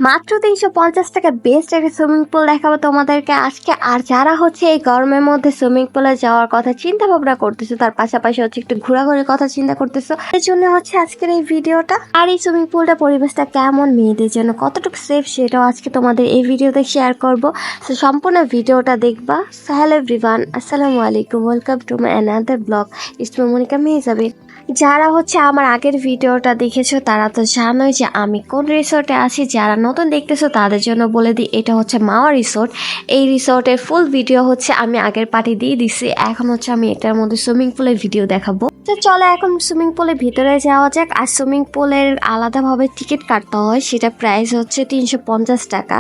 মাত্র 350 টাকা বেস্ট একটা সুইমিং পুল দেখাবো তোমাদেরকে আজকে। আর যারা হচ্ছে এই গরমের মধ্যে সুইমিং পুলে যাওয়ার কথা চিন্তা ভাবনা করতেছো, তার পাশাপাশি হচ্ছে একটু ঘোরাঘুরির কথা চিন্তা করতেছো, এর জন্য হচ্ছে আজকের এই ভিডিওটা। আর এই সুইমিং পুলটা পরিবেশটা কেমন, মেয়েদের জন্য কতটুকু সেফ, সেটাও আজকে তোমাদের এই ভিডিওতে শেয়ার করবো। তো সম্পূর্ণ ভিডিওটা দেখবা। হ্যালো এভরিওয়ান, আসসালামু আলাইকুম, welcome to my another blog. ইসমে মনিকা মেহজাবিন। যারা হচ্ছে আমার আগের ভিডিওটা দেখেছো তারা তো জানোই যে আমি কোন রিসোর্টে আছি। যারা নতুন দেখতেছো তাদের জন্য বলে দিই, এটা হচ্ছে মাওয়া রিসোর্ট। এই রিসোর্টের ফুল ভিডিও হচ্ছে আমি আগের পার্টি দিয়ে দিছি। এখন হচ্ছে আমি এটার মধ্যে সুইমিং পুলের ভিডিও দেখাবো। তো চলো এখন সুইমিং পুলের ভিতরে যাওয়া যাক। আর সুইমিং পুলের আলাদাভাবে টিকিট কাটতে হয়, সেটা প্রাইস হচ্ছে 350 টাকা।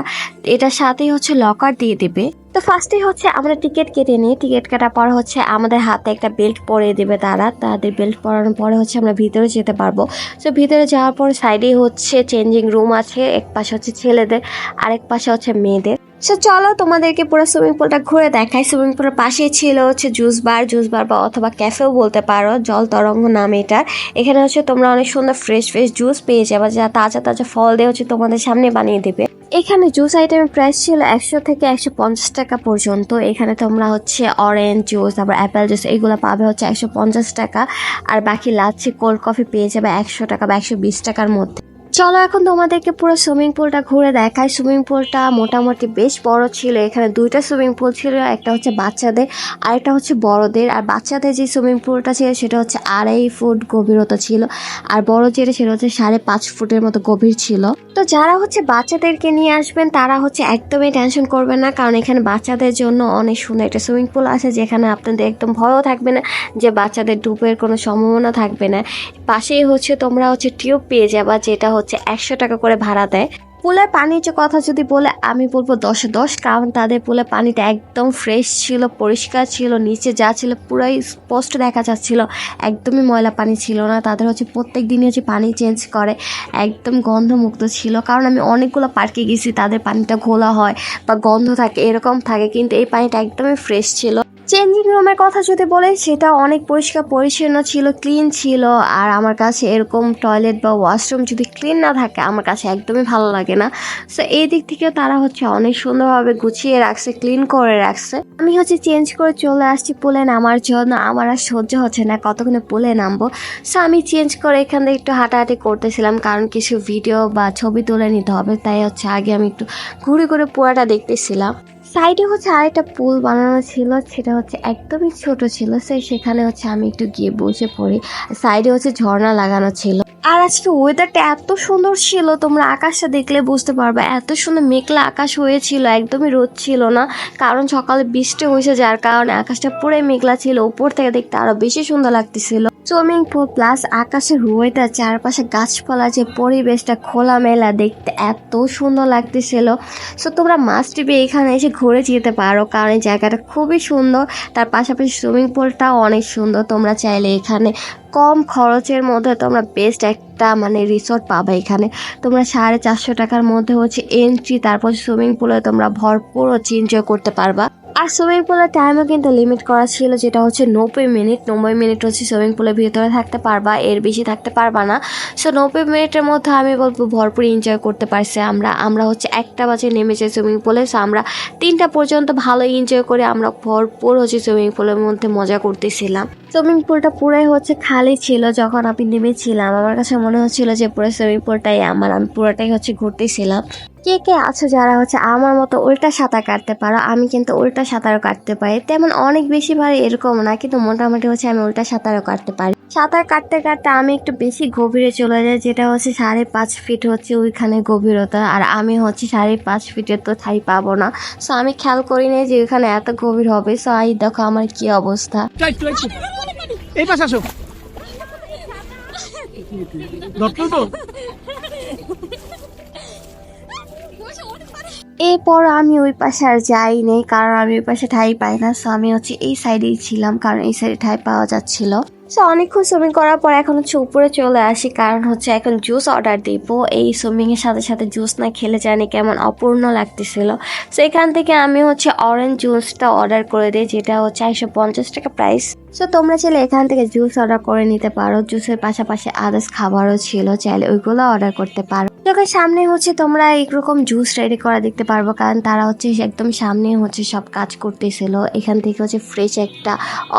এটার সাথেই হচ্ছে লকার দিয়ে দেবে। তো ফার্স্টে হচ্ছে আমরা টিকিট কেটে নিই। টিকিট কাটার পর হচ্ছে আমাদের হাতে একটা বেল্ট পরিয়ে দেবে তাদের বেল্ট পরানোর পরে হচ্ছে আমরা ভিতরে যেতে পারবো। তো ভিতরে যাওয়ার পর সাইডে হচ্ছে চেঞ্জিং রুম আছে, এক পাশে হচ্ছে ছেলেদের, আরেক পাশে হচ্ছে মেয়েদের। সো চলো তোমাদেরকে পুরো সুইমিং পুলটা ঘুরে দেখাই। সুইমিং পুলের পাশেই ছিল হচ্ছে জুস বার বা অথবা ক্যাফেও বলতে পারো, জল তরঙ্গ নাম এটার। এখানে হচ্ছে তোমরা অনেক সুন্দর ফ্রেশ জুস পেয়ে যাবে, যা তাজা তাজা ফল দিয়ে হচ্ছে তোমাদের সামনে বানিয়ে দেবে। এখানে জুস আইটেমের প্রাইস ছিল 100 থেকে 150 টাকা পর্যন্ত। এখানে তোমরা হচ্ছে অরেঞ্জ জুস, তারপর অ্যাপেল জুস, এইগুলো পাবে হচ্ছে 150 টাকা। আর বাকি লাচ্ছি কোল্ড কফি পেয়ে যাবে 100 টাকা বা 120 টাকার মধ্যে। চলো এখন তোমাদেরকে পুরো সুইমিং পুলটা ঘুরে দেখাই। সুইমিং পুলটা মোটামুটি বেশ বড় ছিল। এখানে দুইটা সুইমিং পুল ছিল, একটা হচ্ছে বাচ্চাদের আর একটা হচ্ছে বড়দের। আর বাচ্চাদের যে সুইমিং পুলটা ছিল সেটা হচ্ছে 2.5 ফুট গভীরতা ছিল, আর বড় যেটা সেটা হচ্ছে 5.5 ফুটের মতো গভীর ছিল। তো যারা হচ্ছে বাচ্চাদেরকে নিয়ে আসবেন তারা হচ্ছে একদমই টেনশন করবেন না, কারণ এখানে বাচ্চাদের জন্য অনেক সুন্দর একটা সুইমিং পুল আছে, যেখানে আপনাদের একদম ভয়ও থাকবে না যে বাচ্চাদের ডুবের কোনো সম্ভাবনা থাকবে না। পাশেই হচ্ছে তোমরা হচ্ছে টিউব পেয়ে যাবা, যেটা হচ্ছে 100 টাকা করে ভাড়া দেয়। পুলের পানির যে কথা যদি বলে আমি বলবো 10-এ 10, কারণ তাদের পুলের পানিটা একদম ফ্রেশ ছিল, পরিষ্কার ছিল, নিচে যা ছিল পুরাই স্পষ্ট দেখা যাচ্ছিল, একদমই ময়লা পানি ছিল না। তাদের হচ্ছে প্রত্যেক দিনই হচ্ছে পানি চেঞ্জ করে, একদম গন্ধমুক্ত ছিল। কারণ আমি অনেকগুলো পার্কে গেছি, তাদের পানিটা ঘোলা হয় বা গন্ধ থাকে, এরকম থাকে, কিন্তু এই পানিটা একদমই ফ্রেশ ছিল। চেঞ্জিং রুমের কথা যদি বলে সেটা অনেক পরিষ্কার পরিচ্ছন্ন ছিল, ক্লিন ছিল। আর আমার কাছে এরকম টয়লেট বা ওয়াশরুম যদি ক্লিন না থাকে আমার কাছে একদমই ভালো লাগে না। সো এই দিক থেকে তারা হচ্ছে অনেক সুন্দরভাবে গুছিয়ে রাখছে, ক্লিন করে রাখছে। আমি হচ্ছে চেঞ্জ করে চলে আসছি পুলে নামার জন্য। আমার আর সহ্য হচ্ছে না কতক্ষণে পুলে নামবো। সো আমি চেঞ্জ করে এখান থেকে একটু হাঁটাহাঁটি করতেছিলাম, কারণ কিছু ভিডিও বা ছবি তুলে নিতে হবে, তাই হচ্ছে আগে আমি একটু ঘুরে ঘুরে পুরাটা দেখতেছিলাম। সাইডে হচ্ছে আরেকটা পুল বানানো ছিল, সেটা হচ্ছে একদমই ছোট ছিল। সেখানে হচ্ছে আমি একটু গিয়ে বসে পড়ি। সাইডে হচ্ছে ঝর্ণা লাগানো ছিল। আর আজকে ওয়েদারটা এত সুন্দর ছিল, তোমরা আকাশটা দেখলে বুঝতে পারবে, এত সুন্দর মেঘলা আকাশ হয়েছিল, একদমই রোদ ছিল না, কারণ সকালে বৃষ্টি হয়েছে, যার কারণে আকাশটা পুরোই মেঘলা ছিল। উপর থেকে দেখতে আরো বেশি সুন্দর লাগতেছিল। সুইমিং পুল প্লাস আকাশের ওয়েদার, চারপাশে গাছপালা, যে পরিবেশটা খোলামেলা, দেখতে এত সুন্দর লাগতেছিল। সো তোমরা মাস্ট বি এখানে এসে ঘুরে যেতে পারো, কারণ এই জায়গাটা খুবই সুন্দর। তার পাশাপাশি সুইমিং পুলটাও অনেক সুন্দর। তোমরা চাইলে এখানে কম খরচের মধ্যে তোমরা বেস্ট একটা রিসোর্ট পাবে। এখানে তোমরা 450 টাকার মধ্যে হচ্ছে এন্ট্রি, তারপর সুইমিং পুলে তোমরা ভরপুর হচ্ছে এনজয় করতে পারবা। আর সুইমিং পুলের টাইমও কিন্তু লিমিট করা ছিল, যেটা হচ্ছে 90 মিনিট। 90 মিনিট হচ্ছে সুইমিং পুলের ভিতরে থাকতে পারবা, এর বেশি থাকতে পারবা না। সো 90 মিনিটের মধ্যে আমি বলবো ভরপুর এনজয় করতে পারছি আমরা হচ্ছে 1টা বাজে নেমেছি সুইমিং পুলে। সো আমরা 3টা পর্যন্ত ভালো এনজয় করে আমরা ভরপুর হচ্ছে সুইমিং পুলের মধ্যে মজা করতেছিলাম। সুইমিং পুলটা পুরাই হচ্ছে খালি ছিল। যখন আমি নেমেছিলাম আমার কাছে মনে হচ্ছিল যে পুরো সুইমিং পুলটাই আমার, আমি পুরোটাই হচ্ছে ঘুরতেছিলাম। কে কে আছো যারা হচ্ছে আমার মতো উল্টা সাঁতার কাটতে পারো? আমি কিন্তু উল্টা সাঁতারও কাটতে পারি, তেমন অনেক বেশি পারি এরকম না, কিন্তু মোটামুটি হচ্ছে আমি উল্টা সাঁতারও কাটতে পারি। সাঁতার কাটতে কাটতে আমি একটু বেশি গভীরে চলে যাই, যেটা হচ্ছে 5.5 ফিট হচ্ছে ওইখানে গভীরতা। আর আমি হচ্ছে 5.5 ফিটের তো ঠাই পাবো না। সো আমি খেয়াল করি না যে ওইখানে এত গভীর হবে। সো এই দেখো আমার কি অবস্থা। এই পাশে আসো। এরপর আমি ওই পাশে আর যাই নেই, কারণ আমি ওই পাশে ঠাই পাই না। সো আমি হচ্ছে এই সাইডেই ছিলাম, কারণ এই সাইডে ঠাই পাওয়া যাচ্ছিল। সো অনেকক্ষণ সুইমিং করার পর এখন হচ্ছে উপরে চলে আসি, কারণ হচ্ছে এখন জুস অর্ডার দিব। এই সুইমিং এর সাথে সাথে জুস না খেলে জানি কেমন অপূর্ণ লাগতেছিল। সো এখান থেকে আমি হচ্ছে অরেঞ্জ জুসটা অর্ডার করে দিই, যেটা হচ্ছে 150 টাকা প্রাইস। সো তোমরা চাইলে এখান থেকে জুস অর্ডার করে নিতে পারো, জুসের পাশাপাশি আদার্স খাবারও ছিল, চাইলে ওইগুলো অর্ডার করতে পারো। চোখের সামনে হচ্ছে তোমরা এইরকম জুস রেডি করা দেখতে পারবো, কারণ তারা হচ্ছে একদম সামনে হচ্ছে সব কাজ করতেছিল। এখান থেকে হচ্ছে ফ্রেশ একটা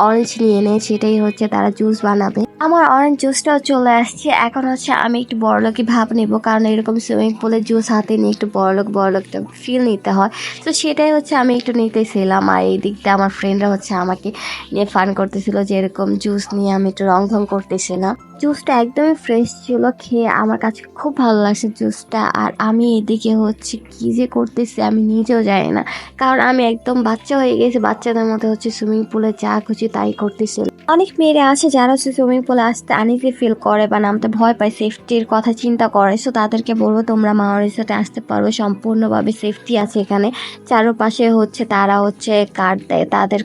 অরেঞ্জ নিয়ে নেয়, সেটাই হচ্ছে তারা জুস বানাবে। আমার অরেঞ্জ জুসটাও চলে আসছে। এখন হচ্ছে আমি একটু বড়লোকি ভাব নেবো, কারণ এরকম সুইমিং পুলে জুস হাতে নিয়ে একটু বড়লোক ফিল নিতে হয়। তো সেটাই হচ্ছে আমি একটু নিতেছিলাম, আর এই দিকটা আমার ফ্রেন্ডরা হচ্ছে আমাকে নিয়ে ফান করতেছিল যে এরকম জুস নিয়ে আমি একটু রং ধং করতেছিলাম। জুসটা একদমই ফ্রেশ ছিল, খেয়ে আমার কাছে খুব ভালো লাগছে জুসটা। আর আমি এদিকে হচ্ছে কি যে করতেছি আমি নিজেও জানি না, কারণ আমি একদম বাচ্চা হয়ে গেছি, বাচ্চাদের মতো হচ্ছে সুইমিং পুলে যা খুশি তাই করতেছিল। অনেক মেয়েরা আছে যারা হচ্ছে সুইমিং পুলে আসতে আনইজি ফিল করে বা নামতে ভয় পায়, সেফটির কথা চিন্তা করে। সো তাদেরকে বলবো তোমরা মাওয়া রিসোর্টে আসতে পারো, সম্পূর্ণভাবে সেফটি আছে এখানে। চারপাশে হচ্ছে তারা হচ্ছে কার্ড দেয়, তাদের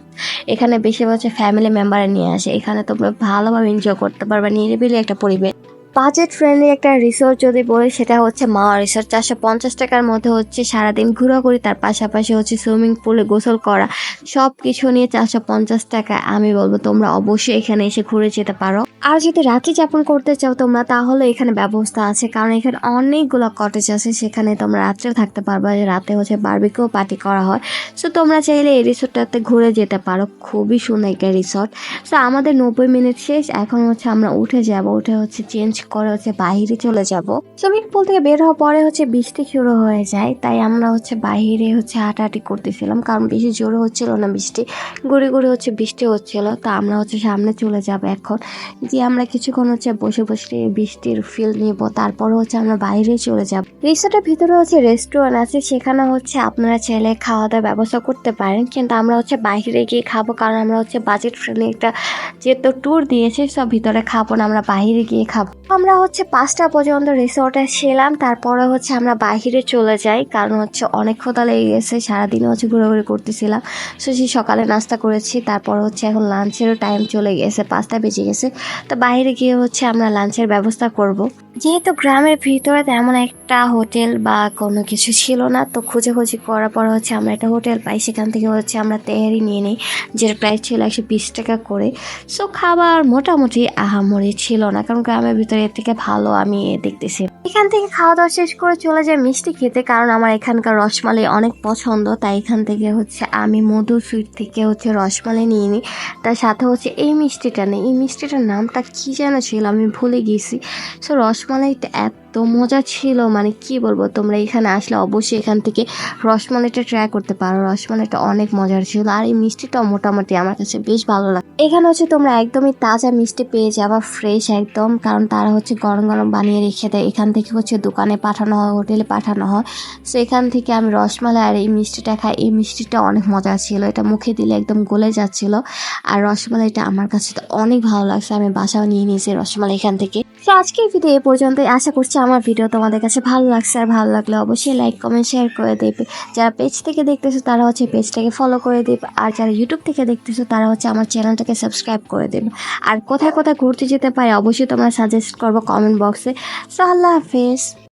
এখানে বেশি হচ্ছে ফ্যামিলি মেম্বারে নিয়ে আসে। এখানে তোমরা ভালোভাবে এনজয় করতে পারবে, নিরিবিলি একটা পরিবেশ। বাজেট ফ্রেন্ডলি একটা রিসোর্ট যদি বলি সেটা হচ্ছে মাওয়া রিসোর্ট। 450 টাকার মধ্যে হচ্ছে সারাদিন ঘোরাঘুরি, তার পাশাপাশি হচ্ছে সুইমিং পুলে গোসল করা, সব কিছু নিয়ে 450 টাকা। আমি বলবো তোমরা অবশ্যই এখানে এসে ঘুরে যেতে পারো। আর যদি রাত্রি যাপন করতে চাও তোমরা, তাহলে এখানে ব্যবস্থা আছে, কারণ এখানে অনেকগুলো কটেজ আছে, সেখানে তোমরা রাত্রেও থাকতে পারবে। রাতে হচ্ছে বারবিকিউ পার্টি করা হয়। সো তোমরা চাইলে এই রিসোর্টটাতে ঘুরে যেতে পারো, খুবই সুন্দর একটা রিসোর্ট। সো আমাদের 90 মিনিট শেষ, এখন হচ্ছে আমরা উঠে যাব, উঠে হচ্ছে চেঞ্জ করে হচ্ছে বাইরে চলে যাব। সুইমিং পুল থেকে বের হওয়ার পরে হচ্ছে বৃষ্টি শুরু হয়ে যায়, তাই আমরা হচ্ছে বাইরে হচ্ছে হাঁটাহাঁটি করতেছিলাম, কারণ বেশি জোরে হচ্ছিল না বৃষ্টি, গুড়ি গুড়ি হচ্ছে বৃষ্টি হচ্ছিল। তা আমরা হচ্ছে সামনে চলে যাব এখন, যে আমরা কিছুক্ষণ হচ্ছে বসে বসে বৃষ্টির ফিল নিব, তারপর হচ্ছে আমরা বাইরে চলে যাব। রিসোর্টের ভিতরে হচ্ছে রেস্টুরেন্ট আছে, সেখানে হচ্ছে আপনারা চাইলে খাওয়া দাওয়ার ব্যবস্থা করতে পারেন, কিন্তু আমরা হচ্ছে বাইরে গিয়ে খাবো, কারণ আমরা হচ্ছে বাজেট ফ্রেন্ডলি একটা যেহেতু ট্যুর দিয়েছে, সব ভিতরে খাবো না, আমরা বাইরে গিয়ে খাবো। আমরা হচ্ছে 5টা পর্যন্ত রিসোর্টে ছিলাম, তারপরে হচ্ছে আমরা বাইরে চলে যাই, কারণ হচ্ছে অনেক ক্ষুধা লেগে গেছে, সারাদিনে হচ্ছে ঘোরাঘুরি করতেছিলাম। সেই সকালে নাস্তা করেছি, তারপর হচ্ছে এখন লাঞ্চেরও টাইম চলে গেছে, 5টা বেজে গেছে। তো বাইরে গিয়ে হচ্ছে আমরা লাঞ্চের ব্যবস্থা করব। যেহেতু গ্রামের ভিতরে তেমন একটা হোটেল বা কোনো কিছু ছিল না, তো খুঁজে করার পর হচ্ছে আমরা একটা হোটেল পাই, সেখান থেকে হচ্ছে আমরা তেহারি নিয়ে নিই, যেটা প্রাইস ছিল 120 টাকা করে। সো খাবার মোটামুটি আহামরি ছিল না, কারণ গ্রামের ভিতরে এর থেকে ভালো আমি দেখতেছি। এখান থেকে খাওয়া দাওয়া শেষ করে চলে যায় মিষ্টি খেতে, কারণ আমার এখানকার রসমালাই অনেক পছন্দ, তাই এখান থেকে হচ্ছে আমি মধু সুইট থেকে হচ্ছে রসমালাই নিয়ে নিই। তার সাথে হচ্ছে এই মিষ্টিটা নেই, এই মিষ্টিটার নামটা কি যেন ছিল আমি ভুলে গেছি। সো রসমালাইটা এত মজা ছিল, মানে কি বলবো, তোমরা এখানে আসলে অবশ্যই এখান থেকে রসমালাইটা ট্রাই করতে পারো, রসমালাইটা অনেক মজার ছিল। আর এই মিষ্টিটাও মোটামুটি আমার কাছে বেশ ভালো লাগে। এখানে হচ্ছে তোমরা একদমই তাজা মিষ্টি পেয়ে যাবা, ফ্রেশ একদম, কারণ তারা হচ্ছে গরম গরম বানিয়ে রেখে দেয়। এখান থেকে হচ্ছে দোকানে পাঠানো হয়, হোটেলে পাঠানো হয়। সো এখান থেকে আমি রসমালাই আর এই মিষ্টিটা খাই, এই মিষ্টিটা অনেক মজা ছিল, এটা মুখে দিলে একদম গলে যাচ্ছিল। আর রসমালাইটা আমার কাছে তো অনেক ভালো লাগছে, আমি বাসাও নিয়ে নিয়েছি রসমালাই এখান থেকে। তো আজকের ভিডিও এ পর্যন্তই, আশা করছি আমার ভিডিও তোমাদের কাছে ভালো লাগছে, আর ভালো লাগলে অবশ্যই লাইক কমেন্ট শেয়ার করে দেবে। যারা পেজ থেকে দেখতেছো তারা হচ্ছে পেজটাকে ফলো করে দেবে, আর যারা ইউটিউব থেকে দেখতেছো তারা হচ্ছে আমার চ্যানেলটাকে সাবস্ক্রাইব করে দেবে। আর কোথায় কোথায় ঘুরতে যেতে পারে অবশ্যই তোমরা সাজেস্ট করবো কমেন্ট বক্সে। সো আল্লাহ হাফেজ।